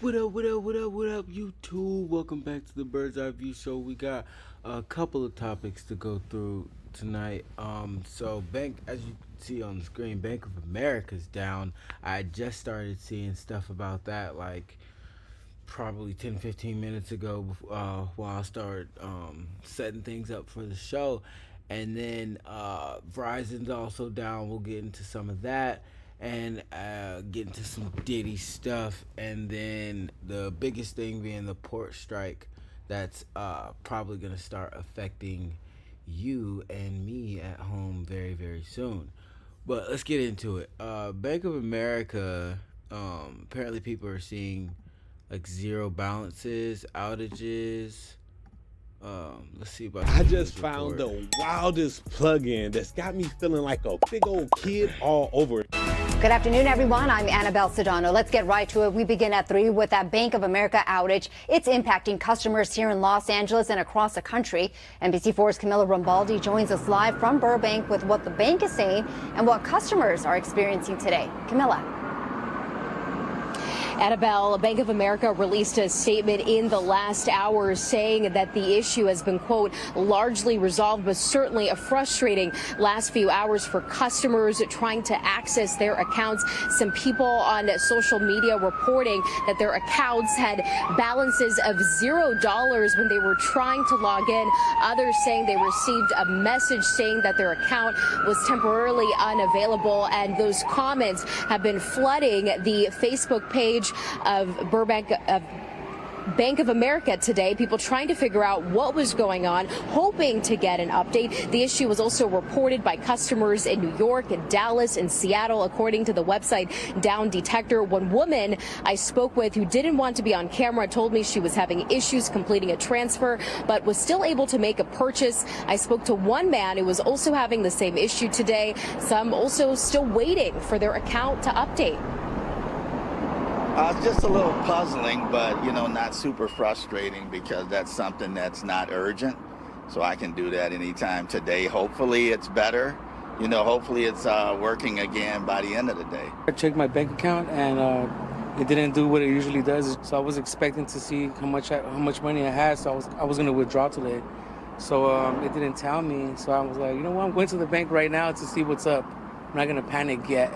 What up, YouTube? Welcome back to the Bird's Eye View Show. We got a couple of topics to go through tonight. So bank, as you see on the screen, Bank of America's down. I just started seeing stuff about that, like probably 10, 15 minutes ago, while I started setting things up for the show. And then Verizon's also down. We'll get into some of that and get into some Diddy stuff. And then the biggest thing being the port strike that's probably going to start affecting you and me at home very, very soon. But let's get into it. Bank of America, apparently people are seeing like zero balances, outages. Let's see about I just found the wildest plugin that's got me feeling like a big old kid all over. Good afternoon, everyone. I'm Annabelle Sedano. Let's get right to it. We begin at 3 with that Bank of America outage. It's impacting customers here in Los Angeles and across the country. NBC4's Camilla Rambaldi joins us live from Burbank with what the bank is saying and what customers are experiencing today. Camilla. Annabelle, Bank of America released a statement in the last hours saying that the issue has been, quote, largely resolved, but certainly a frustrating last few hours for customers trying to access their accounts. Some people on social media reporting that their accounts had balances of $0 when they were trying to log in. Others saying they received a message saying that their account was temporarily unavailable. And those comments have been flooding the Facebook page of Bank of America today. People trying to figure out what was going on, hoping to get an update. The issue was also reported by customers in New York and Dallas and Seattle, according to the website Down Detector. One woman I spoke with who didn't want to be on camera told me she was having issues completing a transfer, but was still able to make a purchase. I spoke to one man who was also having the same issue today. Some also still waiting for their account to update. It's just a little puzzling, but, not super frustrating because that's something that's not urgent. So I can do that anytime today. Hopefully it's better. Hopefully it's working again by the end of the day. I checked my bank account and it didn't do what it usually does. So I was expecting to see how much money I had. So I was going to withdraw today. So it didn't tell me. So I was like, you know what? I'm going to the bank right now to see what's up. I'm not going to panic yet.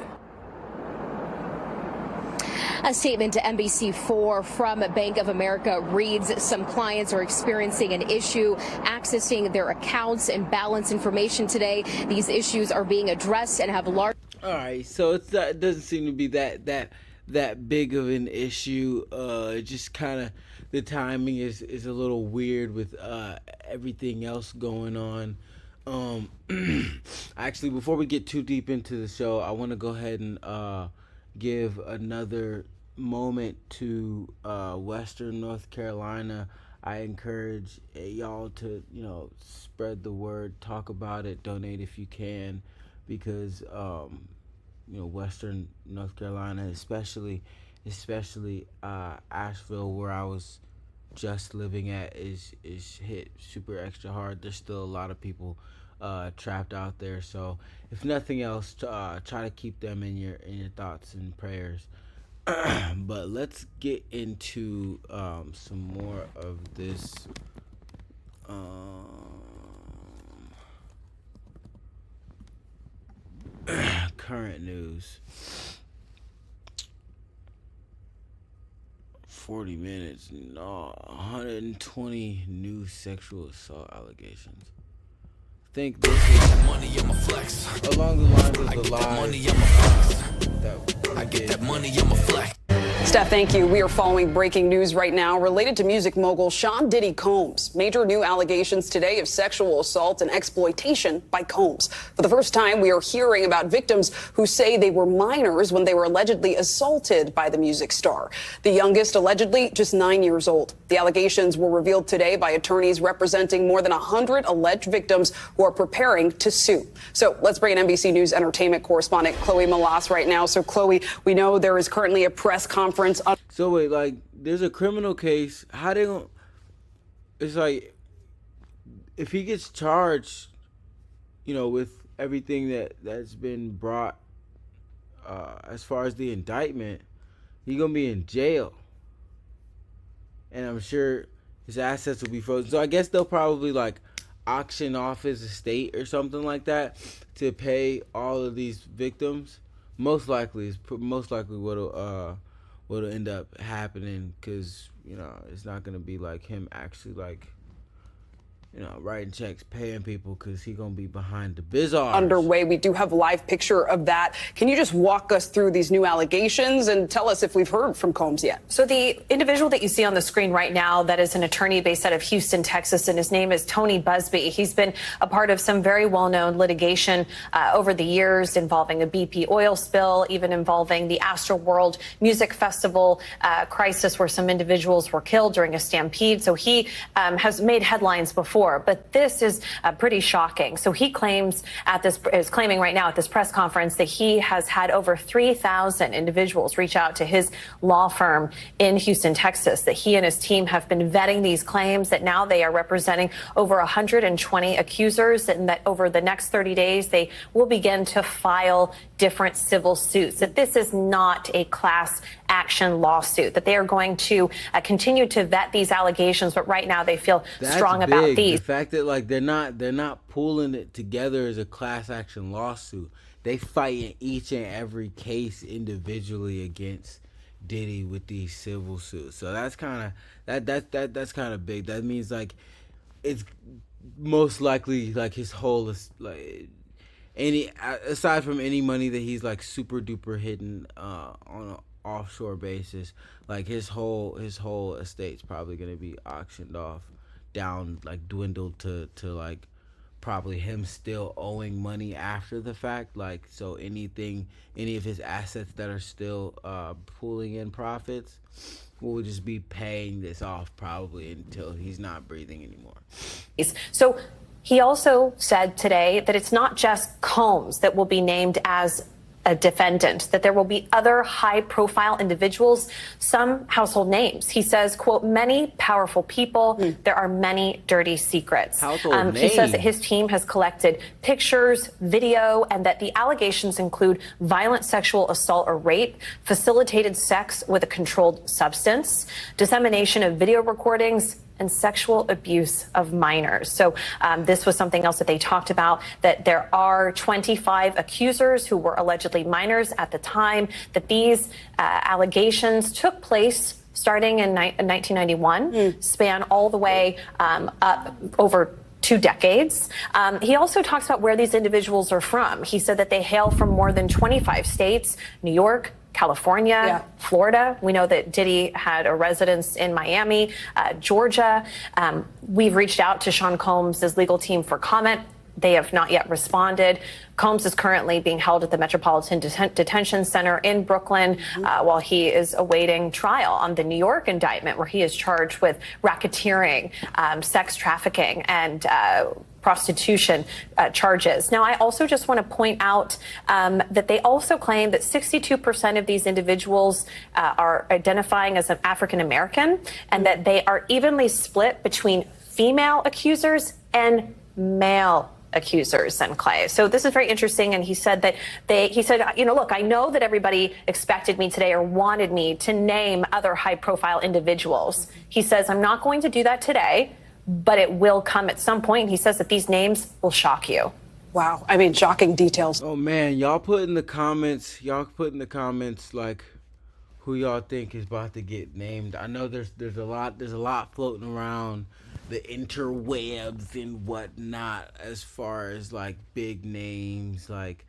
A statement to NBC4 from Bank of America reads, some clients are experiencing an issue accessing their accounts and balance information today. These issues are being addressed and have large... All right, so it doesn't seem to be that big of an issue. Just kind of the timing is a little weird with everything else going on. Actually, before we get too deep into the show, I want to go ahead and give another moment to Western North Carolina. I encourage y'all to, spread the word, talk about it, donate if you can, because Western North Carolina, especially Asheville, where I was just living at, is hit super extra hard. There's still a lot of people trapped out there, so if nothing else, try to keep them in your thoughts and prayers. But let's get into some more of this current news. 40 minutes, 120 new sexual assault allegations. I think this is money, I'm a flex. Along the lines of the lies that I get that money, I'm a flex. Steph, thank you. We are following breaking news right now related to music mogul Sean Diddy Combs. Major new allegations today of sexual assault and exploitation by Combs. For the first time, we are hearing about victims who say they were minors when they were allegedly assaulted by the music star. The youngest allegedly just 9 years old. The allegations were revealed today by attorneys representing more than 100 alleged victims who are preparing to sue. So let's bring in NBC News entertainment correspondent Chloe Malas right now. So Chloe, we know there is currently a press conference. So wait, like, there's a criminal case. How they gonna? It's like, if he gets charged, with everything that's been brought, as far as the indictment, he gonna be in jail. and I'm sure his assets will be frozen. So I guess they'll probably like auction off his estate or something like that to pay all of these victims. Most likely what'll end up happening, because it's not gonna be like him actually like writing checks, paying people, because he gonna be behind the bizarre. Underway. We do have a live picture of that. Can you just walk us through these new allegations and tell us if we've heard from Combs yet? So the individual that you see on the screen right now, that is an attorney based out of Houston, Texas, and his name is Tony Busby. He's been a part of some very well-known litigation over the years involving a BP oil spill, even involving the Astroworld Music Festival crisis where some individuals were killed during a stampede. So he has made headlines before. But this is pretty shocking. So he is claiming right now at this press conference that he has had over 3,000 individuals reach out to his law firm in Houston, Texas, that he and his team have been vetting these claims, that now they are representing over 120 accusers, and that over the next 30 days, they will begin to file different civil suits, that this is not a class action lawsuit, that they are going to continue to vet these allegations, but right now they feel strong about these. The fact that like they're not pulling it together as a class action lawsuit. They fight in each and every case individually against Diddy with these civil suits. So that's kind of that's kind of big. That means like it's most likely like his whole like any aside from any money that he's like super duper hidden on an offshore basis, like his whole estate's probably gonna be auctioned off down, like dwindled to like probably him still owing money after the fact. Like, so any of his assets that are still pulling in profits, we'll just be paying this off probably until he's not breathing anymore. So he also said today that it's not just Combs that will be named as a defendant, that there will be other high-profile individuals, some household names. He says, quote, many powerful people, there are many dirty secrets. He says that his team has collected pictures, video, and that the allegations include violent sexual assault or rape, facilitated sex with a controlled substance, dissemination of video recordings, and sexual abuse of minors. So this was something else that they talked about, that there are 25 accusers who were allegedly minors at the time that these allegations took place, starting in 1991, span all the way up over 2 decades. He also talks about where these individuals are from. He said that they hail from more than 25 states, New York, California, Florida. We know that Diddy had a residence in Miami, Georgia. We've reached out to Sean Combs' legal team for comment. They have not yet responded. Combs is currently being held at the Metropolitan Detention Center in Brooklyn while he is awaiting trial on the New York indictment, where he is charged with racketeering, sex trafficking, and prostitution charges. Now, I also just want to point out that they also claim that 62% of these individuals are identifying as an African American, and that they are evenly split between female accusers and male accusers, and Clay. So this is very interesting. And he said that look, I know that everybody expected me today or wanted me to name other high profile individuals. He says, I'm not going to do that today, but it will come at some point. And he says that these names will shock you. Wow. I mean, shocking details. Oh man, y'all put in the comments like who y'all think is about to get named. I know there's a lot floating around the interwebs and whatnot as far as like big names like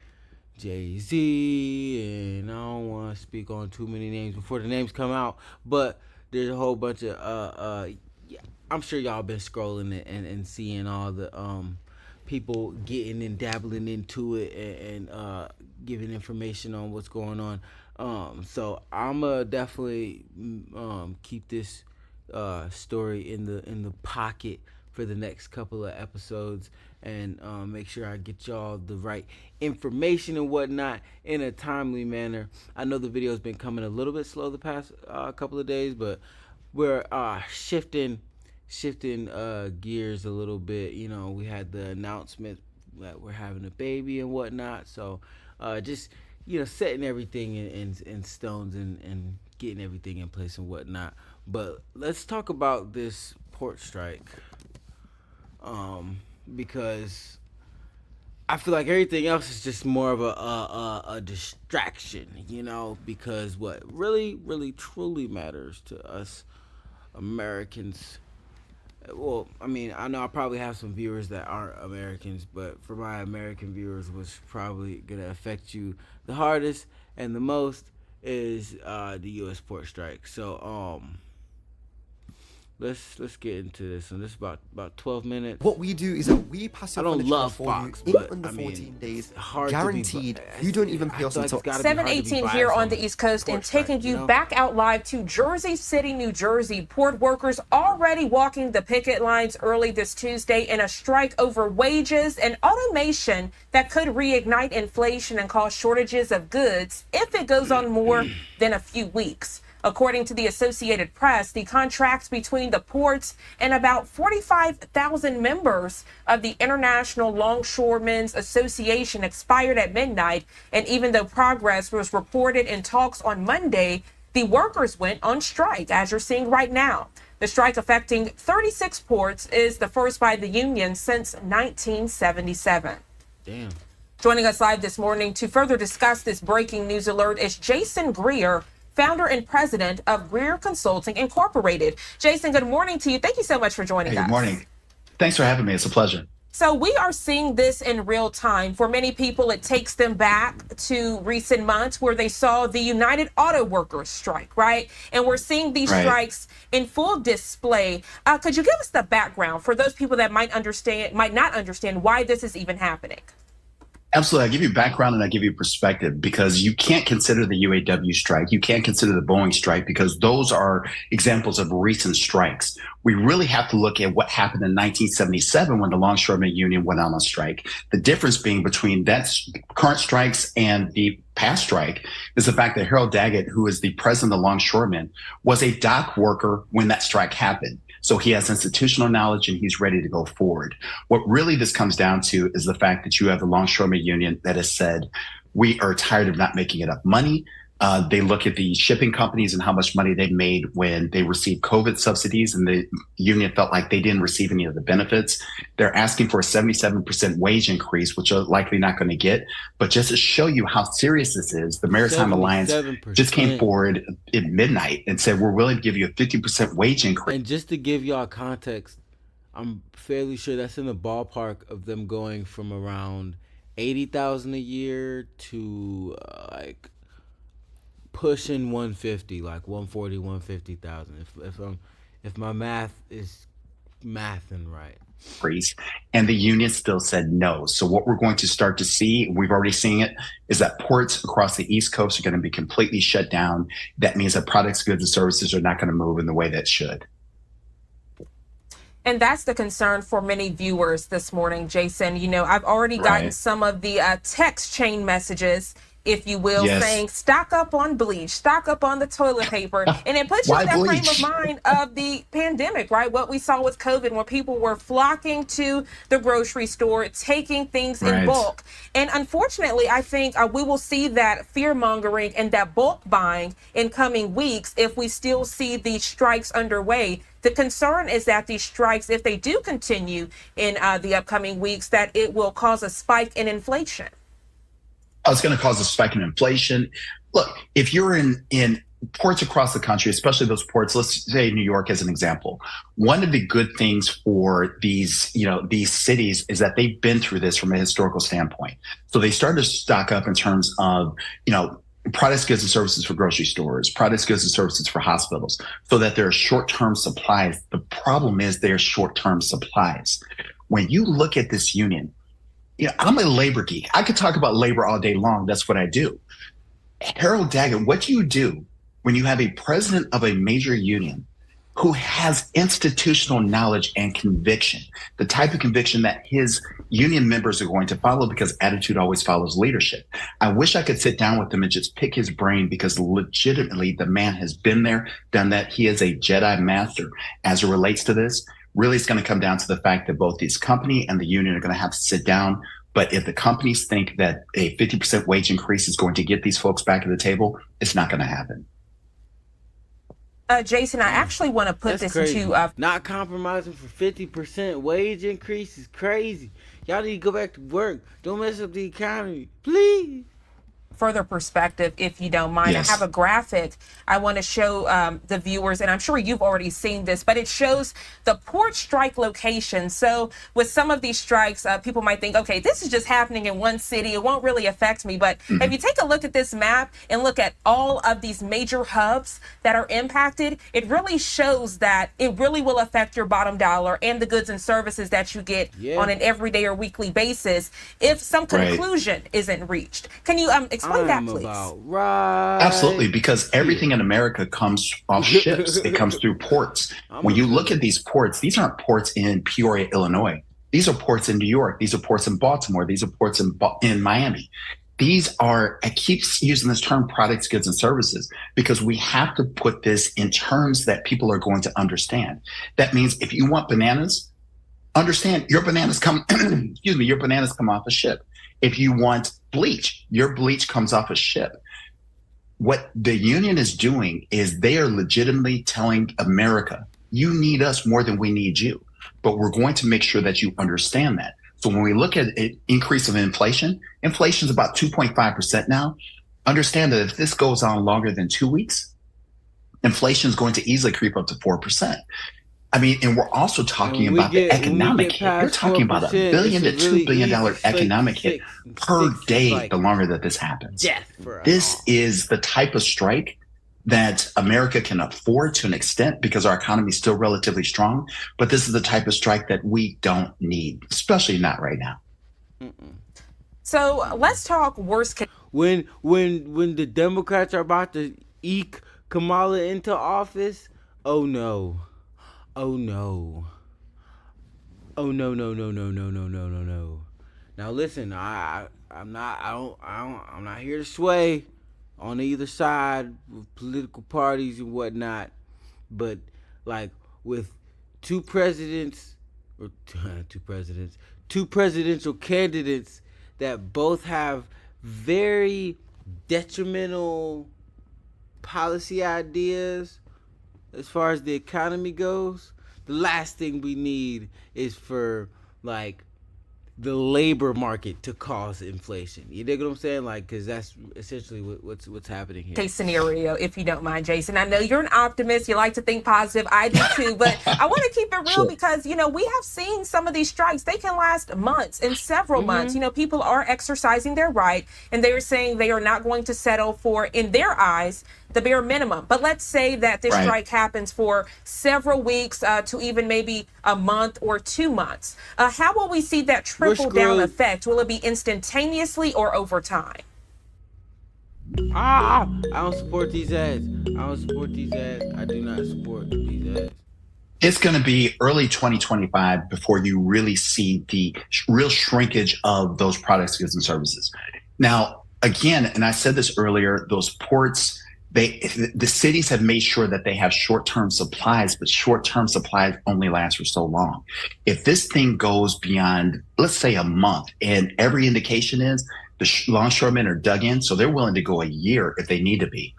Jay-Z, and I don't want to speak on too many names before the names come out, but there's a whole bunch of I'm sure y'all been scrolling and seeing all the people getting and dabbling into it and giving information on what's going on. So I'ma definitely keep this story in the pocket for the next couple of episodes, and make sure I get y'all the right information and whatnot in a timely manner. I know the video's been coming a little bit slow the past couple of days, but we're shifting gears a little bit. You know, we had the announcement that we're having a baby and whatnot, so just setting everything in stones and getting everything in place and whatnot. But let's talk about this port strike, because I feel like everything else is just more of a distraction, because what really, really, truly matters to us Americans. Well, I mean, I know I probably have some viewers that aren't Americans, but for my American viewers, what's probably gonna affect you the hardest and the most is the U.S. port strike. So, let's get into this, and this is about 12 minutes. What we do is that we pass I your don't furniture love for Fox, you in but under I 14 mean, days, it's hard guaranteed. to be, You don't even pay I us feel like until it's gotta be hard to be 7:18 biased here on on the East Coast, and port strike, taking you back out live to Jersey City, New Jersey. Port workers already walking the picket lines early this Tuesday in a strike over wages and automation that could reignite inflation and cause shortages of goods if it goes on more than a few weeks. According to the Associated Press, the contracts between the ports and about 45,000 members of the International Longshoremen's Association expired at midnight. And even though progress was reported in talks on Monday, the workers went on strike, as you're seeing right now. The strike affecting 36 ports is the first by the union since 1977. Damn. Joining us live this morning to further discuss this breaking news alert is Jason Greer, founder and president of Greer Consulting Incorporated. Jason, good morning to you. Thank you so much for joining us. Good morning. Thanks for having me. It's a pleasure. So we are seeing this in real time. For many people, it takes them back to recent months where they saw the United Auto Workers strike, right? And we're seeing these strikes in full display. Could you give us the background for those people that might not understand why this is even happening? Absolutely. I give you background and I give you perspective, because you can't consider the UAW strike. You can't consider the Boeing strike, because those are examples of recent strikes. We really have to look at what happened in 1977 when the Longshoremen Union went on strike. The difference being between that current strikes and the past strike is the fact that Harold Daggett, who is the president of the Longshoremen, was a dock worker when that strike happened. So he has institutional knowledge and he's ready to go forward. What really this comes down to is the fact that you have the Longshoremen Union that has said, we are tired of not making enough money. They look at the shipping companies and how much money they made when they received COVID subsidies, and the union felt like they didn't receive any of the benefits. They're asking for a 77% wage increase, which are likely not going to get. But just to show you how serious this is, the Maritime Alliance just came forward at midnight and said, we're willing to give you a 50% wage increase. And just to give y'all context, I'm fairly sure that's in the ballpark of them going from around 80,000 a year to like pushing 150, like 140, 150,000. If my math is mathing right. And the union still said no. So what we're going to start to see, we've already seen it, is that ports across the East Coast are going to be completely shut down. That means that products, goods, and services are not going to move in the way that should. And that's the concern for many viewers this morning, Jason. You know, I've already gotten some of the text chain messages, if you will, saying stock up on bleach, stock up on the toilet paper. And it puts you in that frame of mind of the pandemic, right? What we saw with COVID, when people were flocking to the grocery store, taking things in bulk. And unfortunately, I think we will see that fear mongering and that bulk buying in coming weeks if we still see these strikes underway. The concern is that these strikes, if they do continue in the upcoming weeks, that it will cause a spike in inflation. It's going to cause a spike in inflation. Look, if you're in ports across the country, especially those ports, let's say New York as an example, one of the good things for these cities is that they've been through this from a historical standpoint. So they started to stock up in terms of, products, goods, and services for grocery stores, products, goods, and services for hospitals, so that there are short-term supplies. The problem is they're short-term supplies. When you look at this union, I'm a labor geek. I could talk about labor all day long. That's what I do. Harold Daggett, what do you do when you have a president of a major union who has institutional knowledge and conviction, the type of conviction that his union members are going to follow, because attitude always follows leadership? I wish I could sit down with him and just pick his brain, because legitimately the man has been there, done that. He is a Jedi master as it relates to this. Really, it's going to come down to the fact that both this company and the union are going to have to sit down. But if the companies think that a 50% wage increase is going to get these folks back at the table, it's not going to happen. Jason, I actually want to put That's this crazy. into Not compromising for 50% wage increase is crazy. Y'all need to go back to work. Don't mess up the economy, please. further perspective, if you don't mind. Yes. I have a graphic I want to show the viewers, and I'm sure you've already seen this, but it shows the port strike location. So with some of these strikes, people might think, okay, this is just happening in one city. It won't really affect me. But if you take a look at this map and look at all of these major hubs that are impacted, it really shows that it really will affect your bottom dollar and the goods and services that you get on an everyday or weekly basis if some conclusion isn't reached. Can you explain that, please? Absolutely, because everything in America comes off ships. It comes through ports. When you look at these ports, these aren't ports in Peoria, Illinois. These are ports in New York. These are ports in Baltimore. These are ports in Miami. These are, I keep using this term products, goods, and services because we have to put this in terms that people are going to understand. That means if you want bananas, understand your bananas come, your bananas come off a ship. If you want bleach, your bleach comes off a ship. What the union is doing is they are legitimately telling America, you need us more than we need you, but we're going to make sure that you understand that. So when we look at an increase of inflation, inflation is about 2.5% now. Understand that if this goes on longer than 2 weeks, inflation is going to easily creep up to 4%. I mean, and we're also talking about the economic hit. You're talking about $1 billion to $2 billion economic hit per day the longer that this happens. This is the type of strike that America can afford to an extent because our economy is still relatively strong. But this is the type of strike that we don't need, especially not right now. So let's talk worst case. When the Democrats are about to eke Kamala into office, oh no. Oh no. Oh no. Now listen, I'm not here to sway on either side with political parties and whatnot, but like with two presidential candidates that both have very detrimental policy ideas as far as the economy goes, the last thing we need is for like the labor market to cause inflation. You dig what I'm saying? Like, because that's essentially what's happening here. Case scenario, if you don't mind, Jason. I know you're an optimist. You like to think positive. I do too. But I want to keep it real because, we have seen some of these strikes. They can last months and several months. People are exercising their right, and they're saying they are not going to settle for, in their eyes, the bare minimum. But let's say that this strike happens for several weeks to even maybe a month or 2 months. How will we see that trickle down effect? Will it be instantaneously or over time? I don't support these ads. I do not support these ads. It's going to be early 2025 before you really see the real shrinkage of those products, goods, and services. Now, again, and I said this earlier, those ports, the cities have made sure that they have short-term supplies, but short-term supplies only last for so long. If this thing goes beyond, let's say, a month, and every indication is the longshoremen are dug in, so they're willing to go a year if they need to be.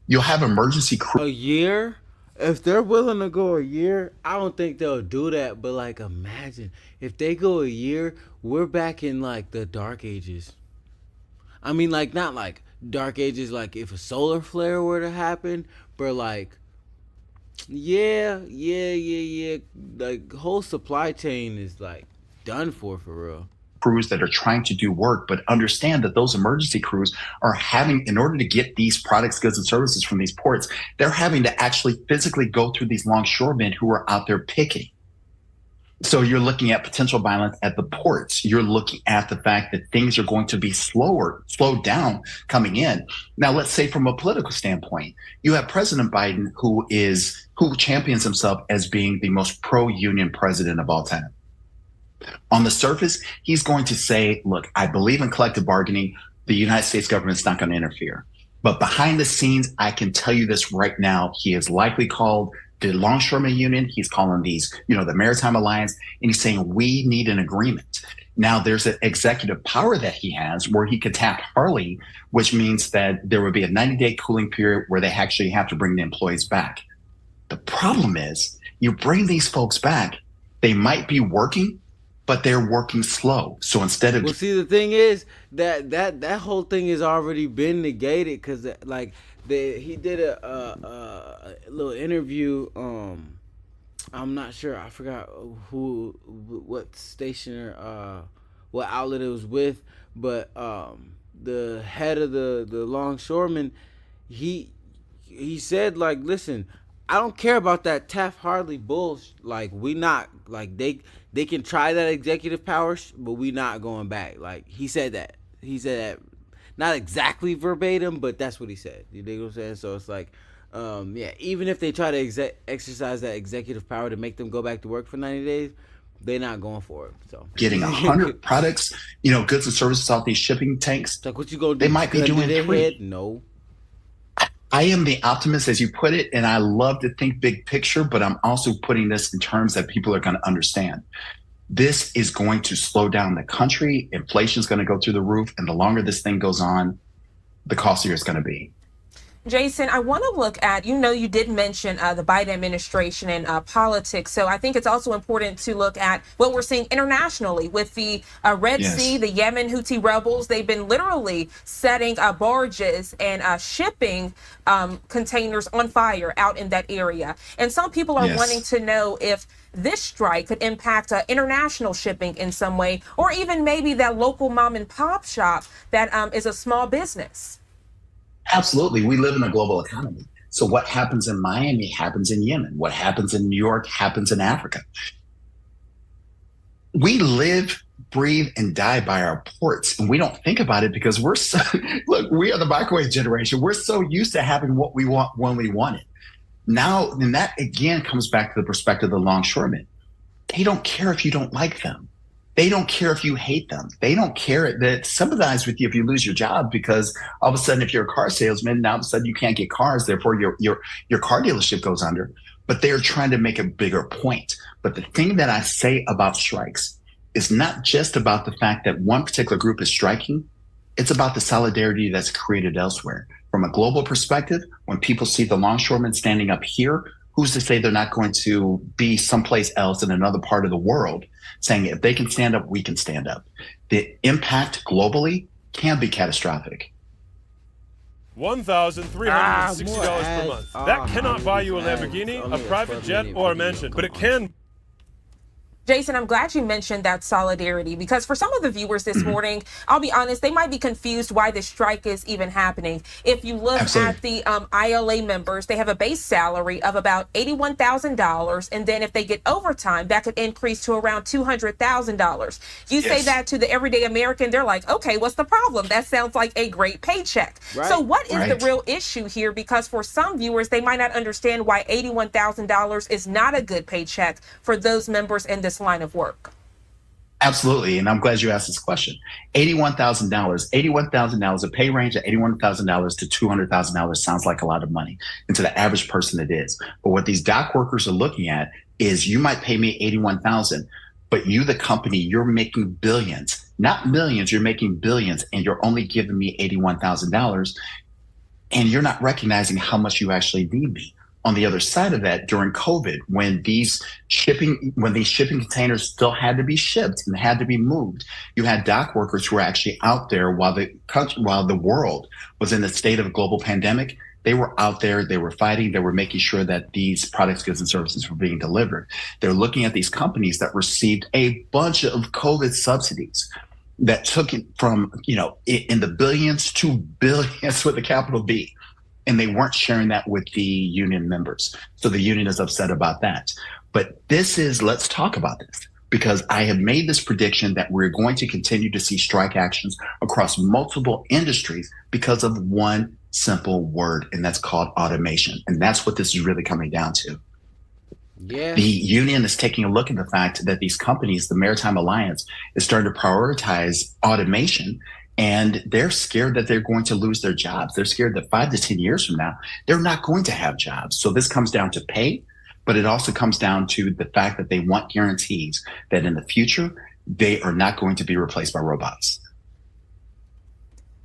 You'll have emergency crew. A year? If they're willing to go a year, I don't think they'll do that. But like, imagine if they go a year, we're back in like the dark ages. I mean, like, not like dark ages, like if a solar flare were to happen, but like, yeah. Like, whole supply chain is like done for real. Crews that are trying to do work, but understand that those emergency crews are having, in order to get these products, goods, and services from these ports, they're having to actually physically go through these longshoremen who are out there picking. So you're looking at potential violence at the ports. You're looking at the fact that things are going to be slowed down coming in. Now, let's say from a political standpoint, you have President Biden who champions himself as being the most pro-union president of all time. On the surface, he's going to say, look, I believe in collective bargaining. The United States government's not going to interfere. But behind the scenes, I can tell you this right now, he has likely called the Longshoremen Union. He's calling these, the Maritime Alliance, and he's saying we need an agreement. Now, there's an executive power that he has where he could tap Harley, which means that there would be a 90-day cooling period where they actually have to bring the employees back. problem is you bring these folks back, they might be working, but they're working slow. So instead of Well, see, the thing is that whole thing has already been negated because like he did a little interview. I'm not sure. I forgot what station or what outlet it was with, but the head of the longshoreman, he said like, listen, I don't care about that Taft Hartley bullshit. Like we not like they can try that executive power, but we not going back. Like he said that. He said that, not exactly verbatim, but that's what he said. You dig what I'm saying? So it's like, yeah, even if they try to exercise that executive power to make them go back to work for 90 days, they're not going for it. So getting 100 products, goods and services off these shipping tanks, it's like, what you gonna do? they might be doing their 3. head? No. I am the optimist, as you put it, and I love to think big picture, but I'm also putting this in terms that people are going to understand. This is going to slow down the country. Inflation is going to go through the roof. And the longer this thing goes on, the costlier it's going to be. Jason, I want to look at, you did mention the Biden administration and politics. So I think it's also important to look at what we're seeing internationally with the Red Sea, the Yemen Houthi rebels. They've been literally setting barges and shipping containers on fire out in that area. And some people are wanting to know if this strike could impact international shipping in some way, or even maybe that local mom and pop shop that is a small business. Absolutely. We live in a global economy. So what happens in Miami happens in Yemen. What happens in New York happens in Africa. We live, breathe, and die by our ports. And we don't think about it because look, we are the microwave generation. We're so used to having what we want when we want it. Now, and that again comes back to the perspective of the longshoremen. They don't care if you don't like them. They don't care if you hate them. They don't care that sympathize with you if you lose your job, because all of a sudden, if you're a car salesman, now all of a sudden you can't get cars. Therefore, your car dealership goes under. But they're trying to make a bigger point. But the thing that I say about strikes is not just about the fact that one particular group is striking. It's about the solidarity that's created elsewhere. From a global perspective, when people see the longshoremen standing up here, who's to say they're not going to be someplace else in another part of the world saying, if they can stand up, we can stand up. The impact globally can be catastrophic. $1,360 per month. That cannot buy you a Lamborghini, a private jet, or a mansion, but it can. Jason, I'm glad you mentioned that solidarity, because for some of the viewers this morning, I'll be honest, they might be confused why this strike is even happening. If you look at the ILA members, they have a base salary of about $81,000. And then if they get overtime, that could increase to around $200,000. You say that to the everyday American, they're like, okay, what's the problem? That sounds like a great paycheck. Right. So what is the real issue here? Because for some viewers, they might not understand why $81,000 is not a good paycheck for those members in this line of work. Absolutely. And I'm glad you asked this question. $81,000, a pay range of $81,000 to $200,000 sounds like a lot of money. And to the average person, it is. But what these dock workers are looking at is, you might pay me $81,000, but you, the company, you're making billions, not millions, you're making billions, and you're only giving me $81,000. And you're not recognizing how much you actually need me. On the other side of that, during COVID, when these shipping containers still had to be shipped and had to be moved, you had dock workers who were actually out there while the world was in a state of a global pandemic. They were out there, they were fighting, they were making sure that these products, goods, and services were being delivered. They're looking at these companies that received a bunch of COVID subsidies that took it from, in the billions to billions with a capital B. And they weren't sharing that with the union members. So the union is upset about that. But let's talk about this, because I have made this prediction that we're going to continue to see strike actions across multiple industries because of one simple word, and that's called automation. And that's what this is really coming down to. Yeah. The union is taking a look at the fact that these companies, the Maritime Alliance, is starting to prioritize automation. And they're scared that they're going to lose their jobs. They're scared that 5 to 10 years from now, they're not going to have jobs. So this comes down to pay, but it also comes down to the fact that they want guarantees that in the future, they are not going to be replaced by robots.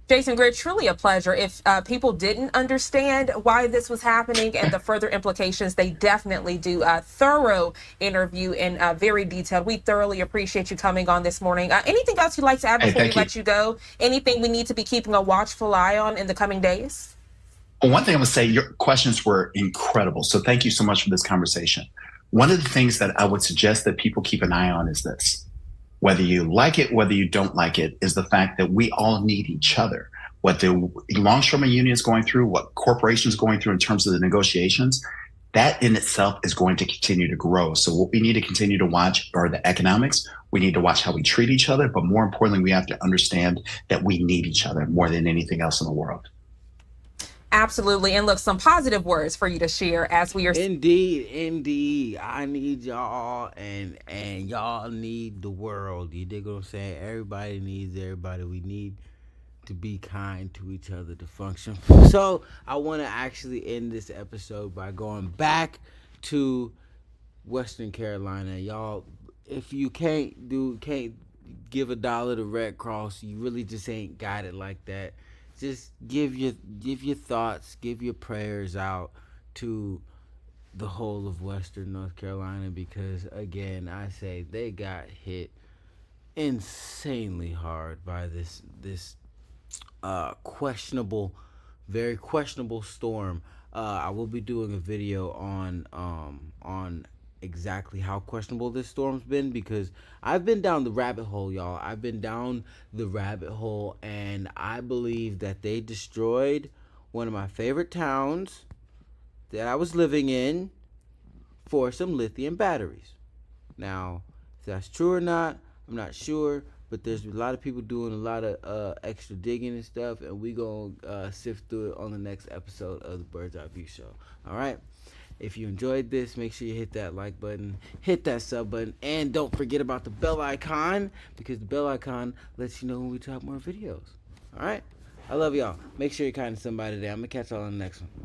Jason Greer, truly a pleasure. If people didn't understand why this was happening and the further implications, they definitely do a thorough interview and very detailed. We thoroughly appreciate you coming on this morning. Anything else you'd like to add before we let you go? Anything we need to be keeping a watchful eye on in the coming days? Well, one thing I would say, your questions were incredible. So thank you so much for this conversation. One of the things that I would suggest that people keep an eye on is this. Whether you like it, whether you don't like it, is the fact that we all need each other. What the longshoreman union is going through, what corporations are going through in terms of the negotiations, that in itself is going to continue to grow. So what we need to continue to watch are the economics. We need to watch how we treat each other. But more importantly, we have to understand that we need each other more than anything else in the world. Absolutely. And look, some positive words for you to share as we are. Indeed. I need y'all and y'all need the world. You dig what I'm saying? Everybody needs everybody. We need to be kind to each other to function. So I want to actually end this episode by going back to Western Carolina. Y'all, if you can't give $1 to Red Cross, you really just ain't got it like that. Just give your thoughts, give your prayers out to the whole of Western North Carolina, because again, I say they got hit insanely hard by this very questionable storm. I will be doing a video on exactly how questionable this storm's been, because I've been down the rabbit hole, y'all. I've been down the rabbit hole, and I believe that they destroyed one of my favorite towns that I was living in for some lithium batteries. Now, if that's true or not, I'm not sure, but there's a lot of people doing a lot of extra digging and stuff, and we gonna sift through it on the next episode of the Bird's Eye View Show. All right? If you enjoyed this, make sure you hit that like button, hit that sub button, and don't forget about the bell icon, because the bell icon lets you know when we drop more videos. All right? I love y'all. Make sure you're kind to somebody today. I'm going to catch y'all on the next one.